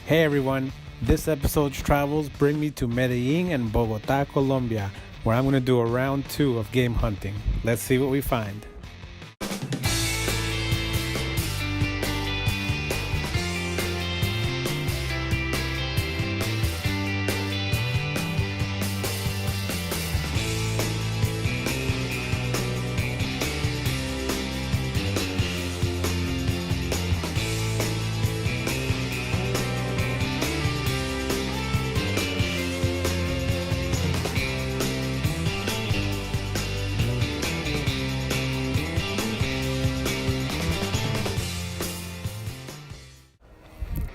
Hey everyone, this episode's travels bring me to Medellin and Bogota, Colombia, where I'm going to do a round 2 of game hunting. Let's see what we find.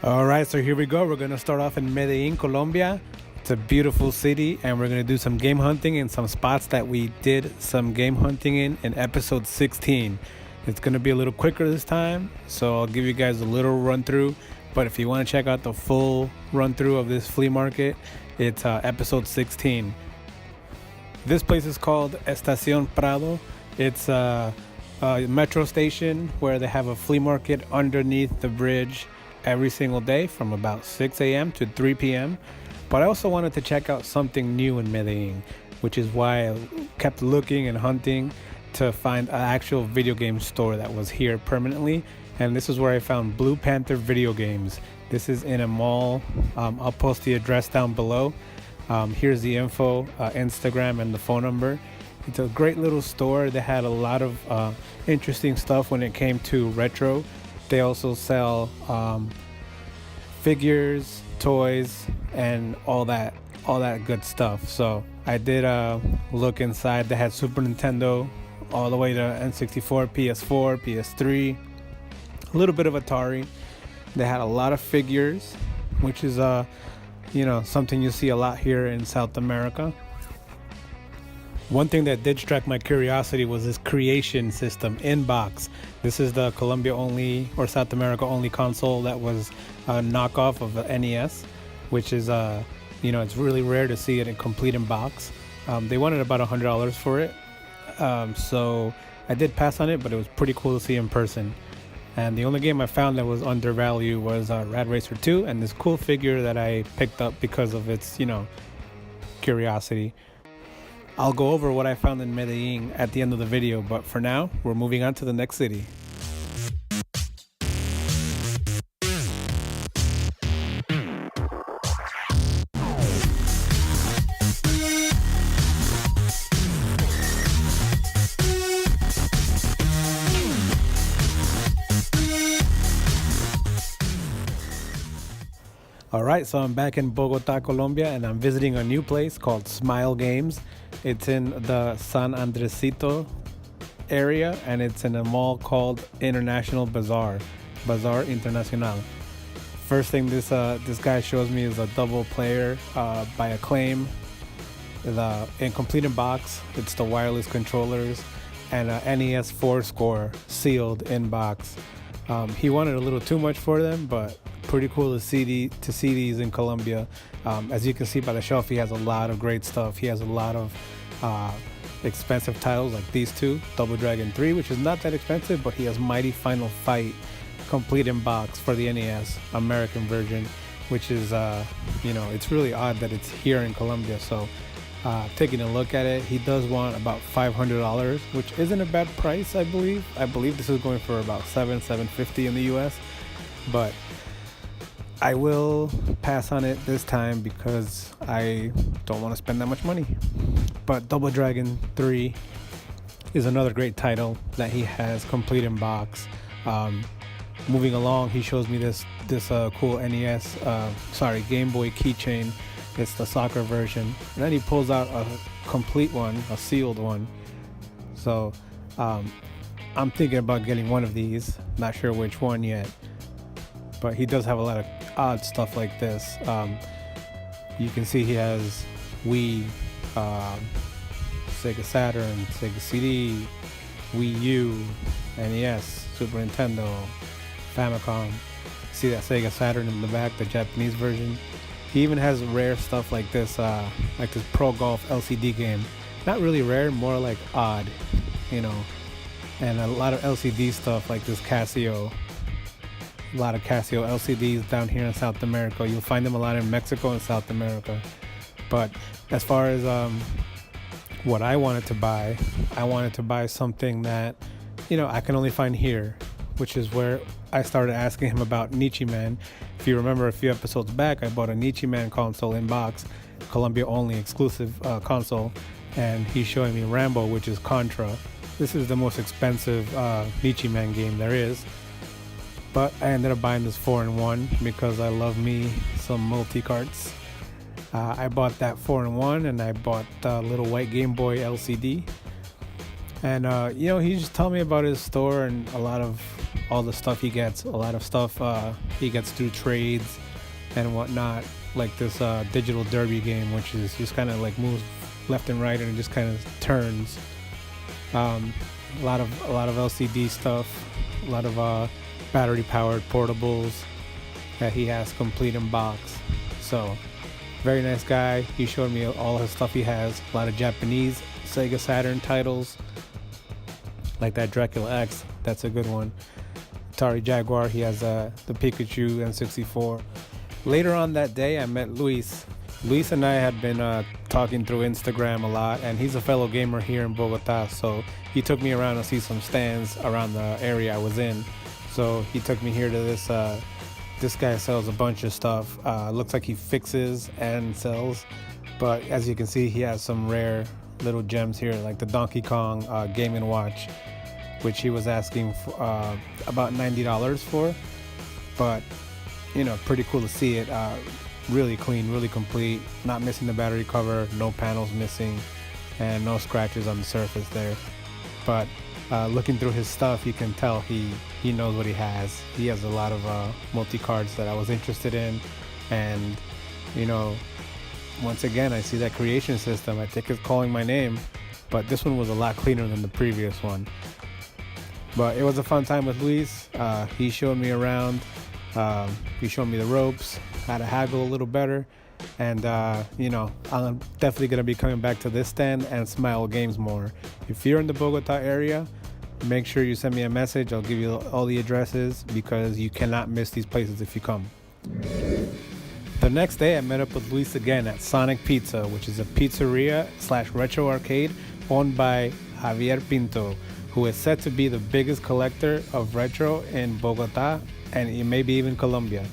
Alright, so here we go. We're going to start off in Medellin, Colombia. It's a beautiful city, and we're going to do some game hunting in some spots that we did some game hunting in episode 16. It's going to be a little quicker this time, so I'll give you guys a little run through. But if you want to check out the full run through of this flea market, it's episode 16. This place is called Estación Prado. It's a metro station where they have a flea market underneath the bridge every single day from about 6 a.m. to 3 p.m. But I also wanted to check out something new in Medellin, which is why I kept looking and hunting to find an actual video game store that was here permanently. And this is where I found Blue Panther Video Games. This is in a mall. I'll post the address down below. Here's the info, Instagram, and the phone number. It's a great little store. They had a lot of interesting stuff when it came to retro. They also sell figures, toys, and all that good stuff. So I did look inside. They had Super Nintendo all the way to N64, PS4, PS3, a little bit of Atari. They had a lot of figures, which is something you see a lot here in South America. One thing that did strike my curiosity was this creation system in box. This is the Colombia only or South America only console that was a knockoff of the NES, which is it's really rare to see it complete in box. They wanted about $100 for it, so I did pass on it, but it was pretty cool to see in person. And the only game I found that was undervalued was Rad Racer 2 and this cool figure that I picked up because of its curiosity. I'll go over what I found in Medellin at the end of the video, but for now, we're moving on to the next city. Alright, so I'm back in Bogota, Colombia, and I'm visiting a new place called Smile Games. It's in the San Andresito area, and it's in a mall called International Bazaar Internacional. First thing this guy shows me is a double player by Acclaim. In complete in box, it's the wireless controllers and a NES 4-score sealed in box. He wanted a little too much for them, but pretty cool to see these in Colombia. As you can see by the shelf, he has a lot of great stuff. He has a lot of expensive titles like these two, Double Dragon 3, which is not that expensive, but he has Mighty Final Fight complete in box for the NES American version, which is it's really odd that it's here in Colombia. So taking a look at it, he does want about $500, which isn't a bad price. I believe this is going for about $750 in the US, but I will pass on it this time because I don't want to spend that much money. But Double Dragon 3 is another great title that he has complete in box. Moving along, he shows me this cool Game Boy keychain. It's the soccer version. And then he pulls out a complete one, a sealed one. So I'm thinking about getting one of these. Not sure which one yet. But he does have a lot of odd stuff like this. You can see he has Wii, Sega Saturn, Sega CD, Wii U, NES, Super Nintendo, Famicom. See that Sega Saturn in the back, the Japanese version. He even has rare stuff like this Pro Golf LCD game. Not really rare, more like odd, and a lot of LCD stuff like this Casio a lot of Casio LCDs down here in South America. You'll find them a lot in Mexico and South America. But as far as what I wanted to buy something that, I can only find here, which is where I started asking him about Nichiman. If you remember a few episodes back, I bought a Nichiman console in box, Colombia only exclusive console, and he's showing me Rambo, which is Contra. This is the most expensive Nichiman game there is, but I ended up buying this 4-in-1 because I love me some multi-carts. I bought that 4-in-1, and I bought the little white Game Boy LCD. And he just told me about his store and all the stuff he gets. A lot of stuff he gets through trades and whatnot, like this digital derby game, which is just kind of like moves left and right and it just kind of turns. A lot of LCD stuff, a lot of battery powered portables that he has complete in box. So very nice guy. He showed me all his stuff he has. A lot of Japanese Sega Saturn titles, like that Dracula X. That's a good one. Atari Jaguar. He has the Pikachu N64. Later on that day, I met Luis. Luis and I had been talking through Instagram a lot, and he's a fellow gamer here in Bogota, so he took me around to see some stands around the area I was in. So he took me here to this guy sells a bunch of stuff. Looks like he fixes and sells, but as you can see, he has some rare little gems here, like the Donkey Kong Game & Watch, which he was asking for, about $90 for, but pretty cool to see it. Really clean, really complete, not missing the battery cover, no panels missing, and no scratches on the surface there. But looking through his stuff, you can tell he knows what he has. He has a lot of multi-cards that I was interested in, and once again, I see that creation system. I think it's calling my name, but this one was a lot cleaner than the previous one. But it was a fun time with Luis. He showed me around. He showed me the ropes, how to haggle a little better, and I'm definitely gonna be coming back to this stand and Smile Games more. If you're in the Bogota area, make sure you send me a message. I'll give you all the addresses because you cannot miss these places if you come. The next day, I met up with Luis again at Sonic Pizza, which is a pizzeria / retro arcade owned by Javier Pinto, who is said to be the biggest collector of retro in Bogota and maybe even Colombia.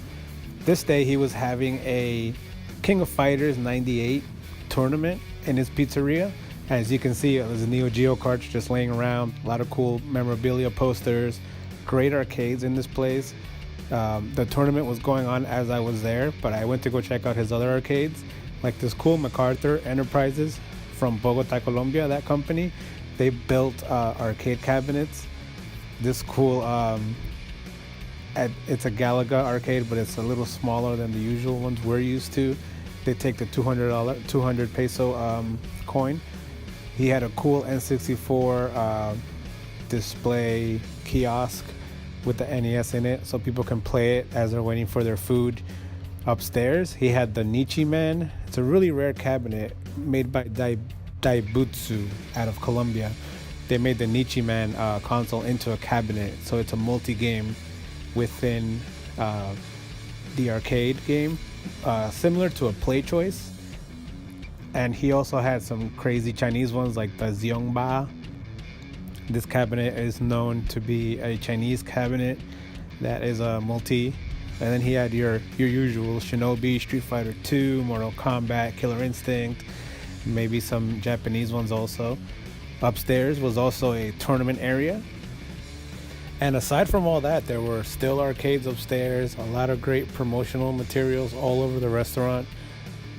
This day he was having a King of Fighters 98 tournament in his pizzeria. As you can see, there's a Neo Geo cartridge just laying around, a lot of cool memorabilia posters, great arcades in this place. The tournament was going on as I was there, but I went to go check out his other arcades, like this cool MacArthur Enterprises from Bogota, Colombia, that company. They built arcade cabinets. This cool, it's a Galaga arcade, but it's a little smaller than the usual ones we're used to. They take the 200 peso coin. He had a cool N64 display kiosk with the NES in it, so people can play it as they're waiting for their food. Upstairs, he had the Nichiman. It's a really rare cabinet made by Daibutsu out of Colombia. They made the Nichiman console into a cabinet, so it's a multi-game within the arcade game, similar to a Play Choice. And he also had some crazy Chinese ones like the Xiongba. This cabinet is known to be a Chinese cabinet that is a multi. And then he had your usual Shinobi, Street Fighter 2, Mortal Kombat, Killer Instinct, maybe some Japanese ones also. Upstairs was also a tournament area. And aside from all that, there were still arcades upstairs, a lot of great promotional materials all over the restaurant.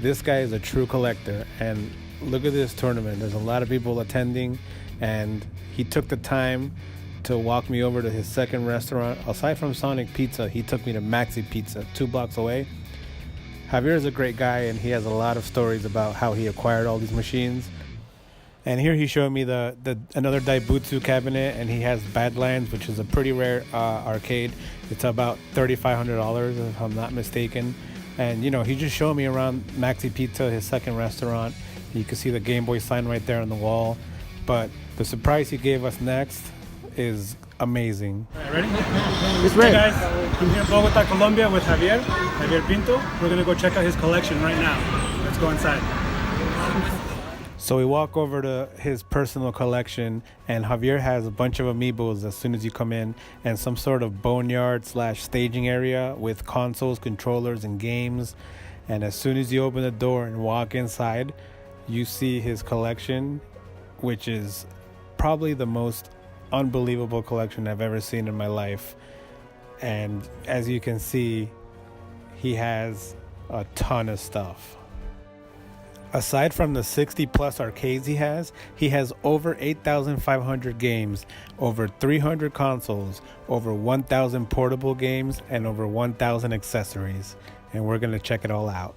This guy is a true collector, and look at this tournament. There's a lot of people attending, and he took the time to walk me over to his second restaurant. Aside from Sonic Pizza, he took me to Maxi Pizza, 2 blocks away. Javier is a great guy, and he has a lot of stories about how he acquired all these machines. And here he showed me the another Daibutsu cabinet, and he has Badlands, which is a pretty rare arcade. It's about $3,500 if I'm not mistaken. And he just showed me around Maxi Pizza, his second restaurant. You can see the Game Boy sign right there on the wall. But the surprise he gave us next is amazing. All right, ready? It's ready. Hey guys, I'm here in Bogota, Colombia with Javier Pinto. We're gonna go check out his collection right now. Let's go inside. So we walk over to his personal collection, and Javier has a bunch of amiibos as soon as you come in, and some sort of boneyard / staging area with consoles, controllers, and games. And as soon as you open the door and walk inside, you see his collection, which is probably the most unbelievable collection I've ever seen in my life. And as you can see, he has a ton of stuff. Aside from the 60 plus arcades he has over 8,500 games, over 300 consoles, over 1,000 portable games, and over 1,000 accessories. And we're going to check it all out.